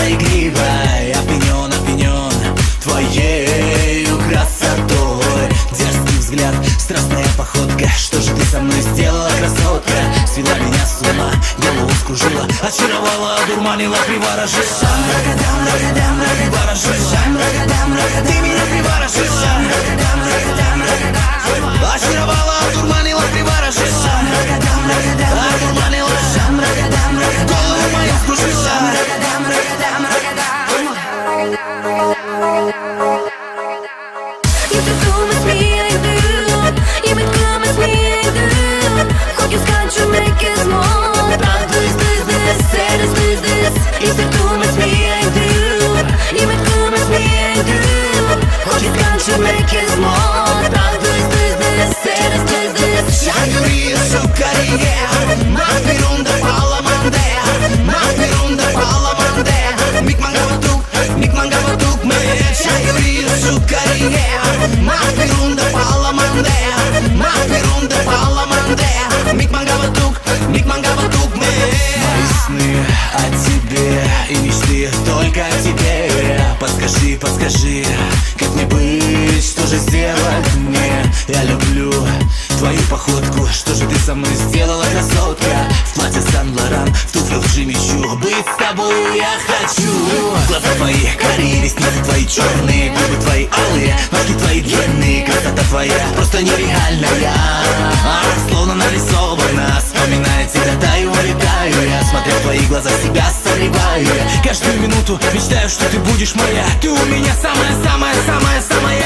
игривой. Опьянен, опьянен твоею красотой. Дерзкий взгляд, страстная походка. Что же ты со мной сделала, красотка? Свела меня с ума, голову скружила, очаровала, одурманила, приворожила. Ты меня приворожила. Очаровала, одурманила, приворожила. Одурманила, голову мою скружила. Если думать me, I do. You make promise me, I do. Focus, can't you make it small? Правда, this, say this. Если думать me, I do. You make promise me, I do. Focus, can't you make it small? Правda, this, say this. Şangri sukariye, mapirunda palamande, mapirunda palamande. Mik mangavatuk me. Şangri sukariye, mapirunda palamande, mapirunda palamande. Mik mangavatuk me. Мои сны о тебе и мечты только о тебе. Подскажи, как мне быть, что же сделать мне? Я люблю твою походку, что же ты со мной сделала, красотка? В платье Сан-Лоран, в туфлях Джимми-Чу. Быть с тобой я хочу. Глаза твои карие, ресницы твои черные, губы твои алые, ножки твои длинные. Красота твоя просто нереальная, словно нарисована. Вспоминая тебя, таю, улетаю я. Смотря в твои глаза, себя согреваю я. Каждую минуту мечтаю, что ты будешь моя. Ты у меня самая-самая-самая-самая.